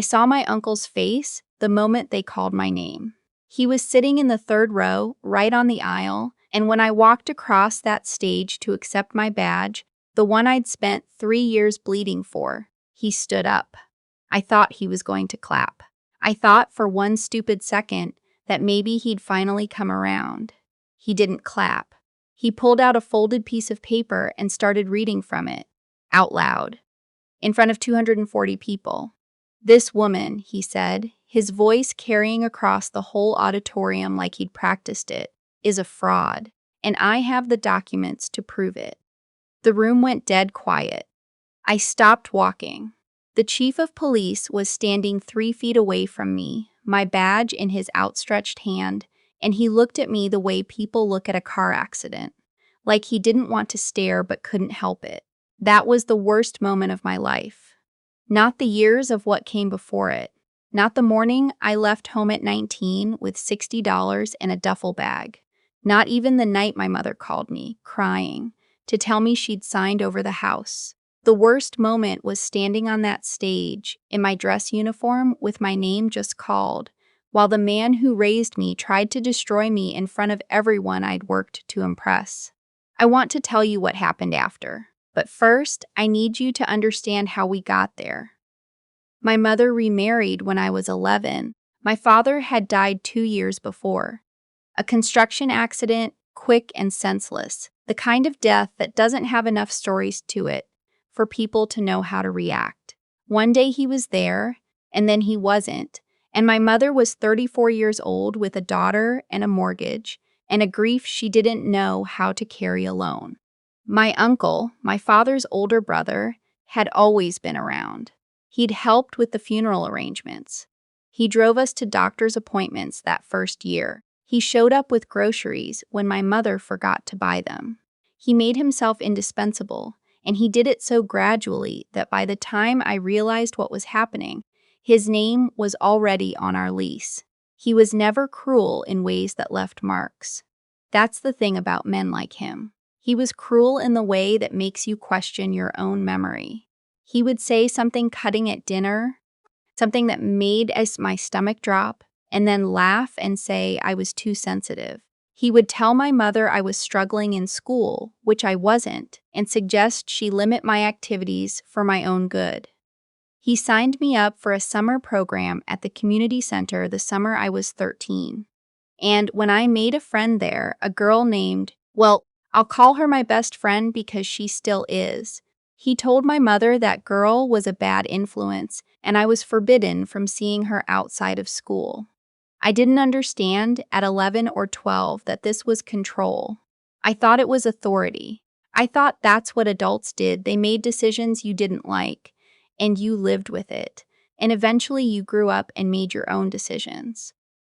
I saw my uncle's face the moment they called my name. He was sitting in the third row, right on the aisle, and when I walked across that stage to accept my badge, the one I'd spent 3 years bleeding for, he stood up. I thought he was going to clap. I thought for one stupid second that maybe he'd finally come around. He didn't clap. He pulled out a folded piece of paper and started reading from it, out loud, in front of 240 people. "This woman," he said, his voice carrying across the whole auditorium like he'd practiced it, "is a fraud, and I have the documents to prove it." The room went dead quiet. I stopped walking. The chief of police was standing 3 feet away from me, my badge in his outstretched hand, and he looked at me the way people look at a car accident, like he didn't want to stare but couldn't help it. That was the worst moment of my life. Not the years of what came before it. Not the morning I left home at 19 with $60 and a duffel bag. Not even the night my mother called me, crying, to tell me she'd signed over the house. The worst moment was standing on that stage, in my dress uniform with my name just called, while the man who raised me tried to destroy me in front of everyone I'd worked to impress. I want to tell you what happened after, but first, I need you to understand how we got there. My mother remarried when I was 11. My father had died 2 years before. A construction accident, quick and senseless, the kind of death that doesn't have enough stories to it for people to know how to react. One day he was there, and then he wasn't, and my mother was 34 years old with a daughter and a mortgage, and a grief she didn't know how to carry alone. My uncle, my father's older brother, had always been around. He'd helped with the funeral arrangements. He drove us to doctor's appointments that first year. He showed up with groceries when my mother forgot to buy them. He made himself indispensable, and he did it so gradually that by the time I realized what was happening, his name was already on our lease. He was never cruel in ways that left marks. That's the thing about men like him. He was cruel in the way that makes you question your own memory. He would say something cutting at dinner, something that made my stomach drop, and then laugh and say I was too sensitive. He would tell my mother I was struggling in school, which I wasn't, and suggest she limit my activities for my own good. He signed me up for a summer program at the community center the summer I was 13. And when I made a friend there, a girl named, well, I'll call her my best friend because she still is, he told my mother that girl was a bad influence and I was forbidden from seeing her outside of school. I didn't understand at 11 or 12 that this was control. I thought it was authority. I thought that's what adults did. They made decisions you didn't like, and you lived with it. And eventually you grew up and made your own decisions.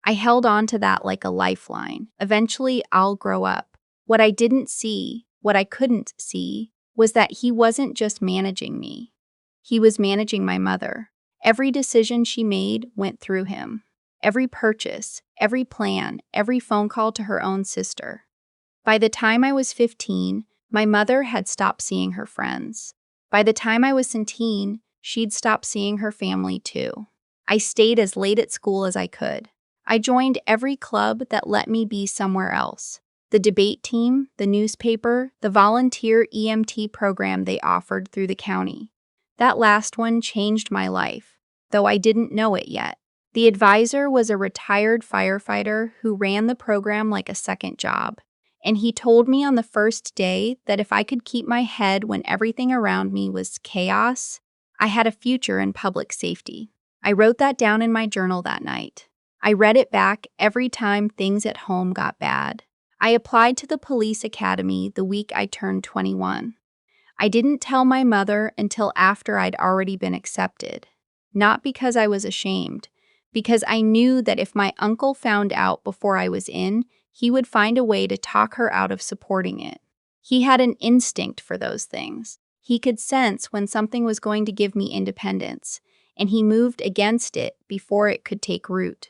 I held on to that like a lifeline. Eventually I'll grow up. What I didn't see, what I couldn't see, was that he wasn't just managing me. He was managing my mother. Every decision she made went through him. Every purchase, every plan, every phone call to her own sister. By the time I was 15, my mother had stopped seeing her friends. By the time I was 17, she'd stopped seeing her family too. I stayed as late at school as I could. I joined every club that let me be somewhere else. The debate team, the newspaper, the volunteer EMT program they offered through the county. That last one changed my life, though I didn't know it yet. The advisor was a retired firefighter who ran the program like a second job, and he told me on the first day that if I could keep my head when everything around me was chaos, I had a future in public safety. I wrote that down in my journal that night. I read it back every time things at home got bad. I applied to the police academy the week I turned 21. I didn't tell my mother until after I'd already been accepted. Not because I was ashamed, because I knew that if my uncle found out before I was in, he would find a way to talk her out of supporting it. He had an instinct for those things. He could sense when something was going to give me independence, and he moved against it before it could take root.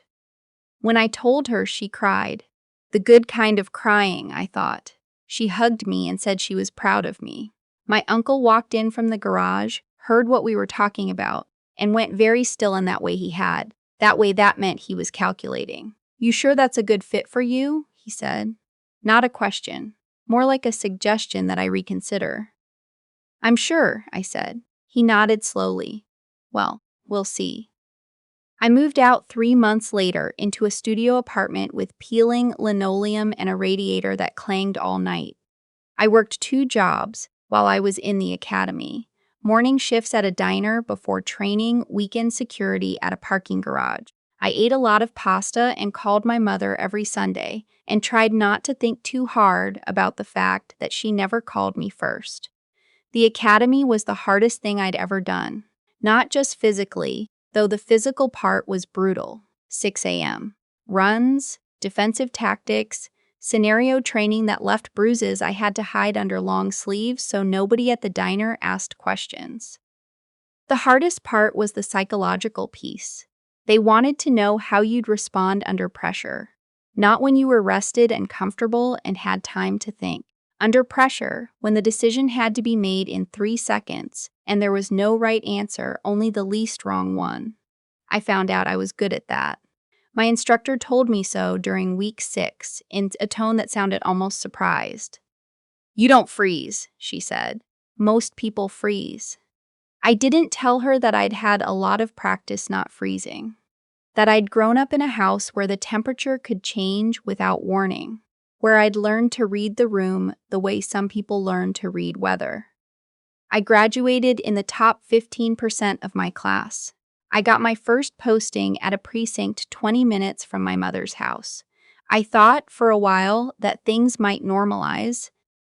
When I told her, she cried. The good kind of crying, I thought. She hugged me and said she was proud of me. My uncle walked in from the garage, heard what we were talking about, and went very still in that way he had. That meant he was calculating. "You sure that's a good fit for you?" he said. Not a question, more like a suggestion that I reconsider. "I'm sure," I said. He nodded slowly. "Well, we'll see." I moved out 3 months later into a studio apartment with peeling linoleum and a radiator that clanged all night. I worked 2 jobs while I was in the academy: morning shifts at a diner before training, weekend security at a parking garage. I ate a lot of pasta and called my mother every Sunday and tried not to think too hard about the fact that she never called me first. The academy was the hardest thing I'd ever done. Not just physically, though the physical part was brutal. 6 a.m. Runs, defensive tactics, scenario training that left bruises I had to hide under long sleeves so nobody at the diner asked questions. The hardest part was the psychological piece. They wanted to know how you'd respond under pressure, not when you were rested and comfortable and had time to think. Under pressure, when the decision had to be made in 3 seconds and there was no right answer, only the least wrong one. I found out I was good at that. My instructor told me so during week 6 in a tone that sounded almost surprised. "You don't freeze," she said. "Most people freeze." I didn't tell her that I'd had a lot of practice not freezing, that I'd grown up in a house where the temperature could change without warning, where I'd learned to read the room the way some people learn to read weather. I graduated in the top 15% of my class. I got my first posting at a precinct 20 minutes from my mother's house. I thought for a while that things might normalize,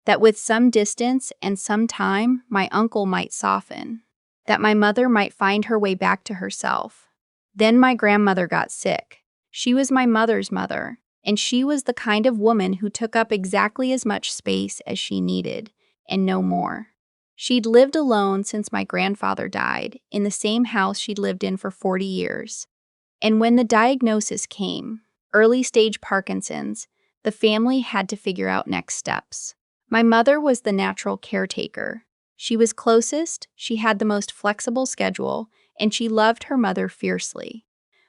that with some distance and some time, my uncle might soften, that my mother might find her way back to herself. Then my grandmother got sick. She was my mother's mother, and she was the kind of woman who took up exactly as much space as she needed, and no more. She'd lived alone since my grandfather died, in the same house she'd lived in for 40 years. And when the diagnosis came, early-stage Parkinson's, the family had to figure out next steps. My mother was the natural caretaker. She was closest, she had the most flexible schedule, and she loved her mother fiercely.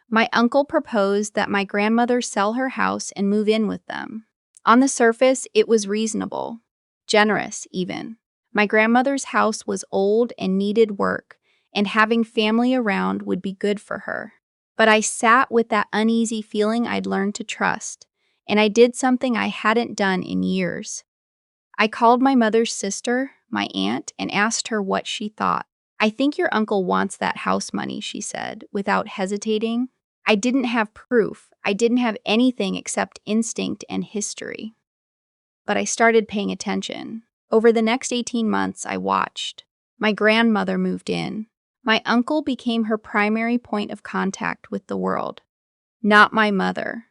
My uncle proposed that my grandmother sell her house and move in with them. On the surface, it was reasonable, generous even. My grandmother's house was old and needed work, and having family around would be good for her. But I sat with that uneasy feeling I'd learned to trust, and I did something I hadn't done in years. I called my mother's sister, my aunt, and asked her what she thought. "I think your uncle wants that house money," she said, without hesitating. I didn't have proof. I didn't have anything except instinct and history. But I started paying attention. Over the next 18 months, I watched. My grandmother moved in. My uncle became her primary point of contact with the world. Not my mother.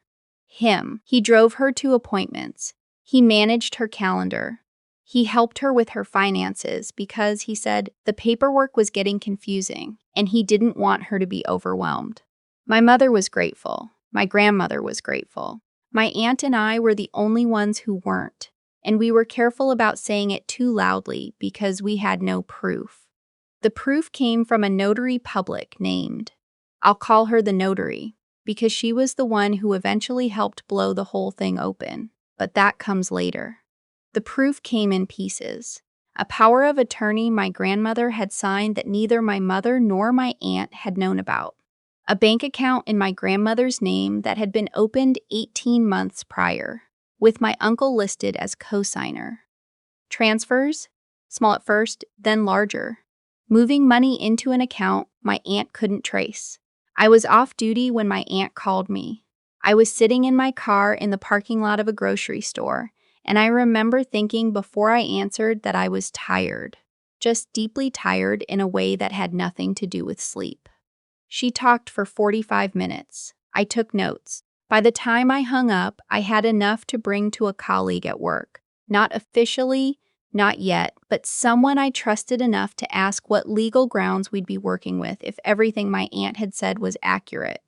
Him. He drove her to appointments. He managed her calendar. He helped her with her finances because, he said, the paperwork was getting confusing, and he didn't want her to be overwhelmed. My mother was grateful. My grandmother was grateful. My aunt and I were the only ones who weren't, and we were careful about saying it too loudly because we had no proof. The proof came from a notary public named, I'll call her the notary, because she was the one who eventually helped blow the whole thing open. But that comes later. The proof came in pieces. A power of attorney my grandmother had signed that neither my mother nor my aunt had known about. A bank account in my grandmother's name that had been opened 18 months prior, with my uncle listed as co-signer. Transfers, small at first, then larger. Moving money into an account my aunt couldn't trace. I was off duty when my aunt called me. I was sitting in my car in the parking lot of a grocery store, and I remember thinking before I answered that I was tired, just deeply tired in a way that had nothing to do with sleep. She talked for 45 minutes. I took notes. By the time I hung up, I had enough to bring to a colleague at work. Not officially, not yet, but someone I trusted enough to ask what legal grounds we'd be working with if everything my aunt had said was accurate.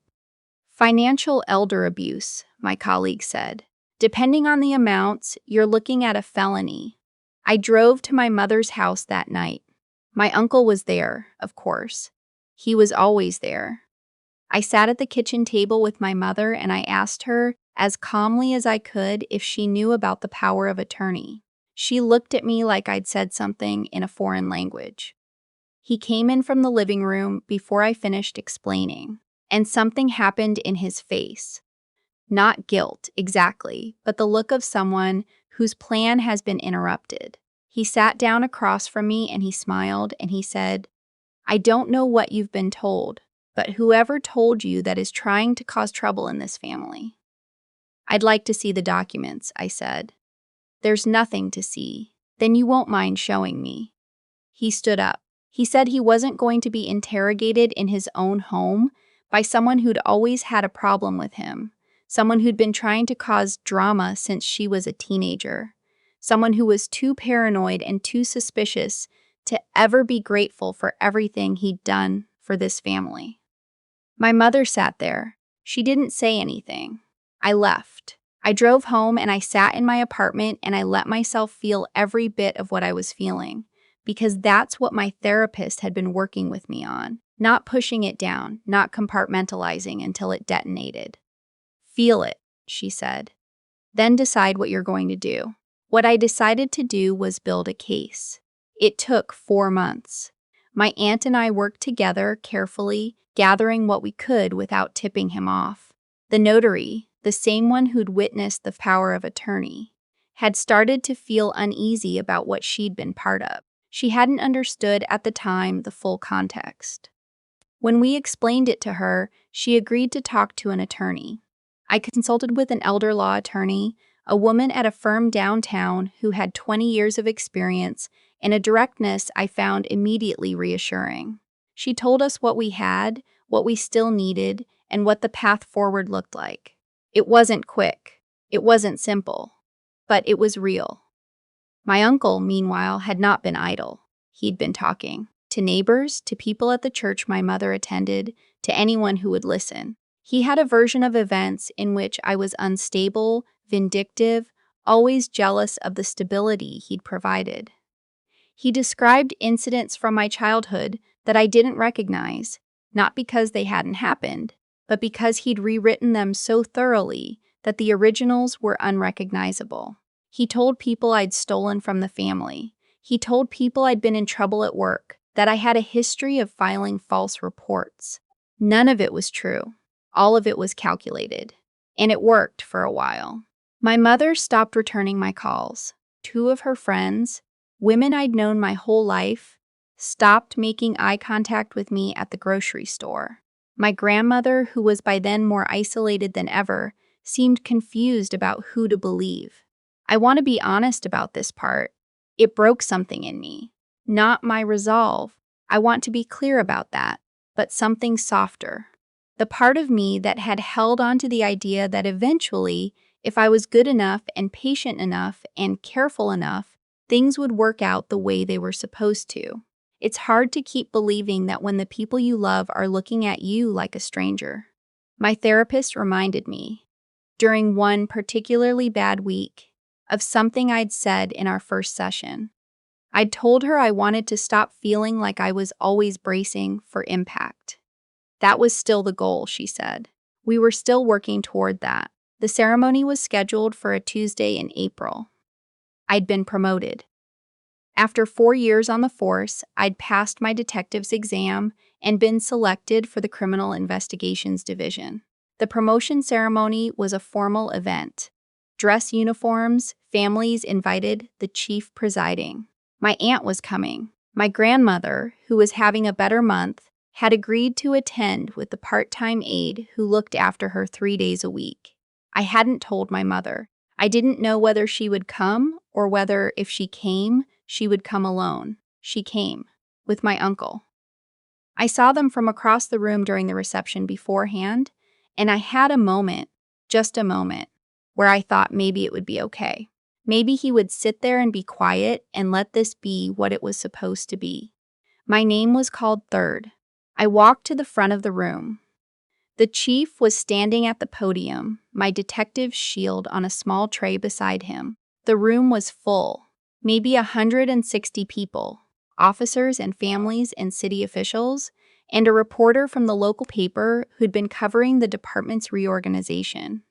Financial elder abuse, my colleague said. Depending on the amounts, you're looking at a felony. I drove to my mother's house that night. My uncle was there, of course. He was always there. I sat at the kitchen table with my mother and I asked her, as calmly as I could, if she knew about the power of attorney. She looked at me like I'd said something in a foreign language. He came in from the living room before I finished explaining, and something happened in his face. Not guilt, exactly, but the look of someone whose plan has been interrupted. He sat down across from me and he smiled and he said, "I don't know what you've been told, but whoever told you that is trying to cause trouble in this family." "I'd like to see the documents," I said. "There's nothing to see." "Then you won't mind showing me." He stood up. He said he wasn't going to be interrogated in his own home by someone who'd always had a problem with him, someone who'd been trying to cause drama since she was a teenager, someone who was too paranoid and too suspicious to ever be grateful for everything he'd done for this family. My mother sat there. She didn't say anything. I left. I drove home and I sat in my apartment and I let myself feel every bit of what I was feeling, because that's what my therapist had been working with me on, not pushing it down, not compartmentalizing until it detonated. "Feel it," she said. "Then decide what you're going to do." What I decided to do was build a case. It took 4 months. My aunt and I worked together carefully, gathering what we could without tipping him off. The notary, the same one who'd witnessed the power of attorney, had started to feel uneasy about what she'd been part of. She hadn't understood at the time the full context. When we explained it to her, she agreed to talk to an attorney. I consulted with an elder law attorney, a woman at a firm downtown who had 20 years of experience and a directness I found immediately reassuring. She told us what we had, what we still needed, and what the path forward looked like. It wasn't quick. It wasn't simple. But it was real. My uncle, meanwhile, had not been idle. He'd been talking. To neighbors, to people at the church my mother attended, to anyone who would listen. He had a version of events in which I was unstable, vindictive, always jealous of the stability he'd provided. He described incidents from my childhood that I didn't recognize, not because they hadn't happened, but because he'd rewritten them so thoroughly that the originals were unrecognizable. He told people I'd stolen from the family. He told people I'd been in trouble at work, that I had a history of filing false reports. None of it was true. All of it was calculated. And it worked for a while. My mother stopped returning my calls. 2 of her friends, women I'd known my whole life, stopped making eye contact with me at the grocery store. My grandmother, who was by then more isolated than ever, seemed confused about who to believe. I want to be honest about this part. It broke something in me. Not my resolve. I want to be clear about that, but something softer. The part of me that had held on to the idea that eventually, if I was good enough and patient enough and careful enough, things would work out the way they were supposed to. It's hard to keep believing that when the people you love are looking at you like a stranger. My therapist reminded me, during one particularly bad week, of something I'd said in our first session. I'd told her I wanted to stop feeling like I was always bracing for impact. That was still the goal, she said. We were still working toward that. The ceremony was scheduled for a Tuesday in April. I'd been promoted. After 4 years on the force, I'd passed my detective's exam and been selected for the Criminal Investigations Division. The promotion ceremony was a formal event. Dress uniforms, families invited, the chief presiding. My aunt was coming. My grandmother, who was having a better month, had agreed to attend with the part-time aide who looked after her 3 days a week. I hadn't told my mother. I didn't know whether she would come or whether, if she came, she would come alone. She came, with my uncle. I saw them from across the room during the reception beforehand, and I had a moment, just a moment, where I thought maybe it would be okay. Maybe he would sit there and be quiet and let this be what it was supposed to be. My name was called third. I walked to the front of the room. The chief was standing at the podium, my detective's shield on a small tray beside him. The room was full, maybe 160 people, officers and families and city officials, and a reporter from the local paper who'd been covering the department's reorganization.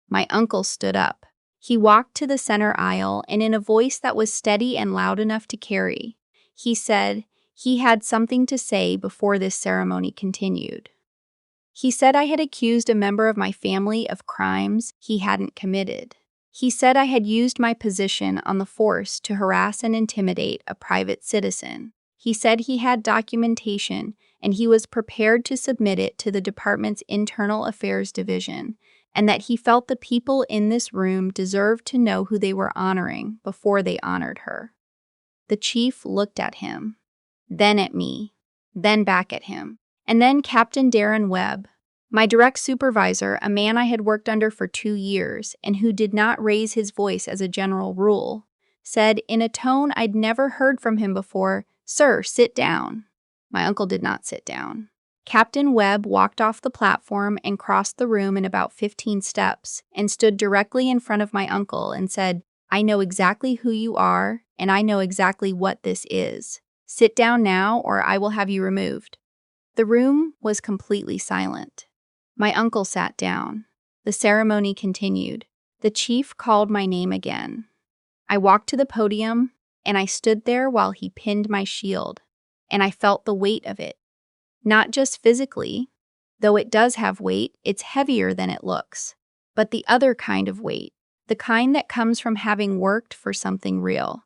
My uncle stood up. He walked to the center aisle, and in a voice that was steady and loud enough to carry, he said he had something to say before this ceremony continued. He said I had accused a member of my family of crimes he hadn't committed. He said I had used my position on the force to harass and intimidate a private citizen. He said he had documentation and he was prepared to submit it to the department's Internal Affairs Division, and that he felt the people in this room deserved to know who they were honoring before they honored her. The chief looked at him, then at me, then back at him, and then Captain Darren Webb, my direct supervisor, a man I had worked under for 2 years and who did not raise his voice as a general rule, said in a tone I'd never heard from him before, "Sir, sit down." My uncle did not sit down. Captain Webb walked off the platform and crossed the room in about 15 steps and stood directly in front of my uncle and said, "I know exactly who you are, and I know exactly what this is. Sit down now, or I will have you removed." The room was completely silent. My uncle sat down. The ceremony continued. The chief called my name again. I walked to the podium, and I stood there while he pinned my shield, and I felt the weight of it. Not just physically, though it does have weight, it's heavier than it looks, but the other kind of weight, the kind that comes from having worked for something real,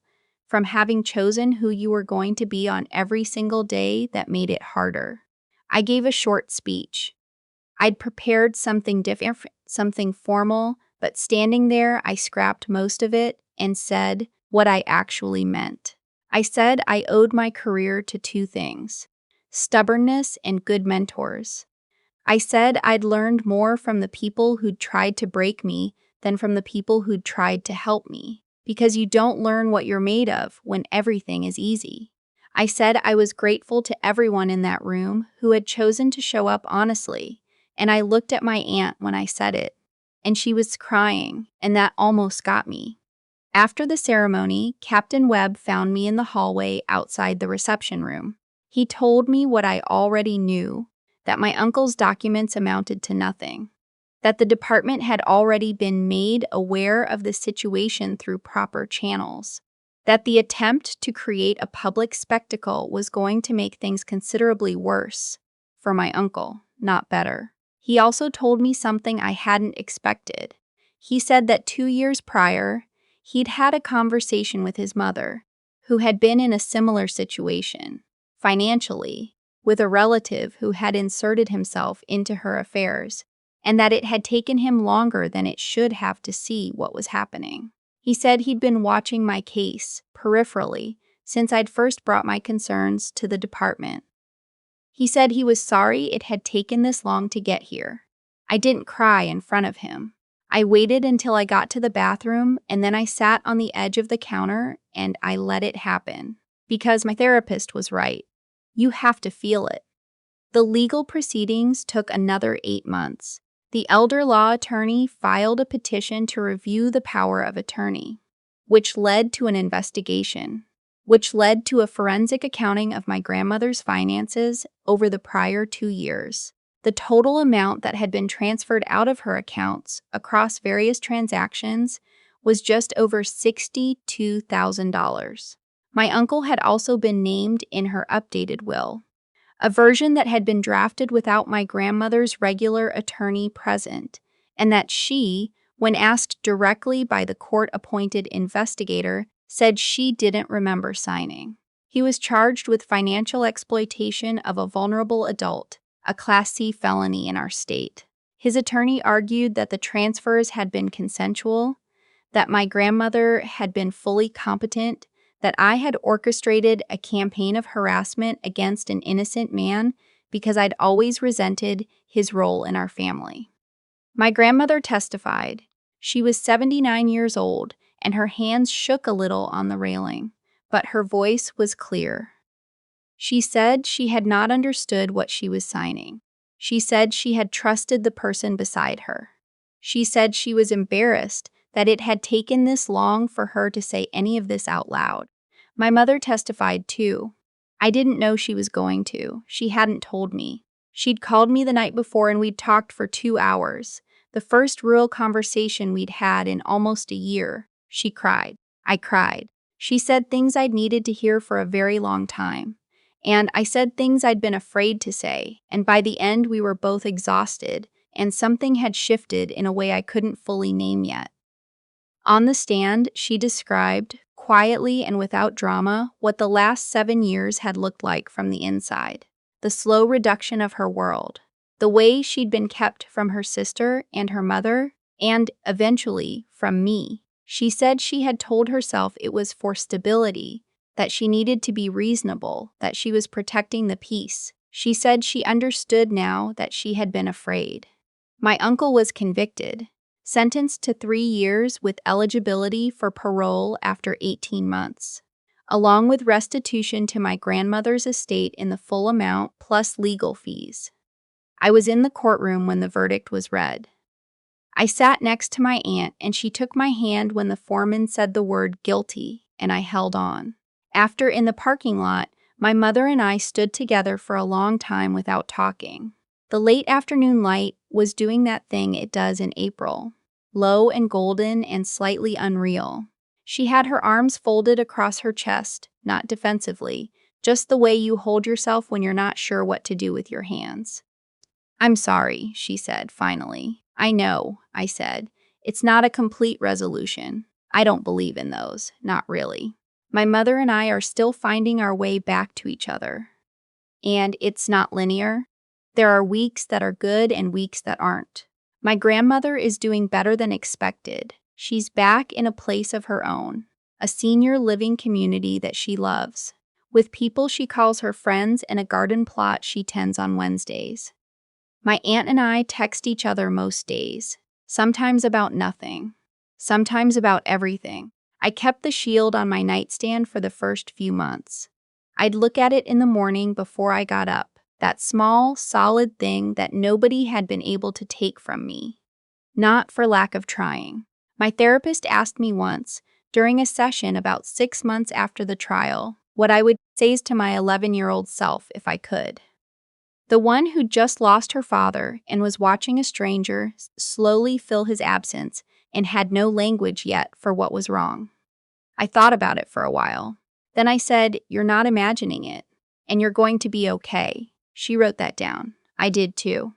from having chosen who you were going to be on every single day that made it harder. I gave a short speech. I'd prepared something different, something formal, but standing there, I scrapped most of it and said what I actually meant. I said I owed my career to 2 things: stubbornness and good mentors. I said I'd learned more from the people who'd tried to break me than from the people who'd tried to help me, because you don't learn what you're made of when everything is easy. I said I was grateful to everyone in that room who had chosen to show up honestly, and I looked at my aunt when I said it, and she was crying, and that almost got me. After the ceremony, Captain Webb found me in the hallway outside the reception room. He told me what I already knew, that my uncle's documents amounted to nothing, that the department had already been made aware of the situation through proper channels, that the attempt to create a public spectacle was going to make things considerably worse for my uncle, not better. He also told me something I hadn't expected. He said that 2 years prior, he'd had a conversation with his mother, who had been in a similar situation, financially, with a relative who had inserted himself into her affairs, and that it had taken him longer than it should have to see what was happening. He said he'd been watching my case, peripherally, since I'd first brought my concerns to the department. He said he was sorry it had taken this long to get here. I didn't cry in front of him. I waited until I got to the bathroom, and then I sat on the edge of the counter and I let it happen. Because my therapist was right. You have to feel it. The legal proceedings took another 8 months. The elder law attorney filed a petition to review the power of attorney, which led to an investigation, which led to a forensic accounting of my grandmother's finances over the prior 2 years. The total amount that had been transferred out of her accounts across various transactions was just over $62,000. My uncle had also been named in her updated will, a version that had been drafted without my grandmother's regular attorney present, and that she, when asked directly by the court-appointed investigator, said she didn't remember signing. He was charged with financial exploitation of a vulnerable adult, a Class C felony in our state. His attorney argued that the transfers had been consensual, that my grandmother had been fully competent, that I had orchestrated a campaign of harassment against an innocent man because I'd always resented his role in our family. My grandmother testified. She was 79 years old, and her hands shook a little on the railing, but her voice was clear. She said she had not understood what she was signing. She said she had trusted the person beside her. She said she was embarrassed that it had taken this long for her to say any of this out loud. My mother testified too. I didn't know she was going to. She hadn't told me. She'd called me the night before and we'd talked for 2 hours. The first real conversation we'd had in almost a year. She cried. I cried. She said things I'd needed to hear for a very long time. And I said things I'd been afraid to say, and by the end we were both exhausted, and something had shifted in a way I couldn't fully name yet. On the stand, she described, quietly and without drama, what the last 7 years had looked like from the inside. The slow reduction of her world. The way she'd been kept from her sister and her mother, and, eventually, from me. She said she had told herself it was for stability, that she needed to be reasonable, that she was protecting the peace. She said she understood now that she had been afraid. My uncle was convicted, sentenced to 3 years with eligibility for parole after 18 months, along with restitution to my grandmother's estate in the full amount plus legal fees. I was in the courtroom when the verdict was read. I sat next to my aunt and she took my hand when the foreman said the word guilty, and I held on. After, in the parking lot, my mother and I stood together for a long time without talking. The late afternoon light was doing that thing it does in April, low and golden and slightly unreal. She had her arms folded across her chest, not defensively, just the way you hold yourself when you're not sure what to do with your hands. "I'm sorry," she said, finally. "I know," I said. "It's not a complete resolution. I don't believe in those, not really. My mother and I are still finding our way back to each other. And it's not linear. There are weeks that are good and weeks that aren't. My grandmother is doing better than expected. She's back in a place of her own, a senior living community that she loves, with people she calls her friends and a garden plot she tends on Wednesdays. My aunt and I text each other most days, sometimes about nothing, sometimes about everything. I kept the shield on my nightstand for the first few months. I'd look at it in the morning before I got up, that small, solid thing that nobody had been able to take from me. Not for lack of trying. My therapist asked me once, during a session about 6 months after the trial, what I would say to my 11-year-old self if I could. The one who'd just lost her father and was watching a stranger slowly fill his absence and had no language yet for what was wrong. I thought about it for a while. Then I said, "You're not imagining it, and you're going to be okay." She wrote that down. I did too.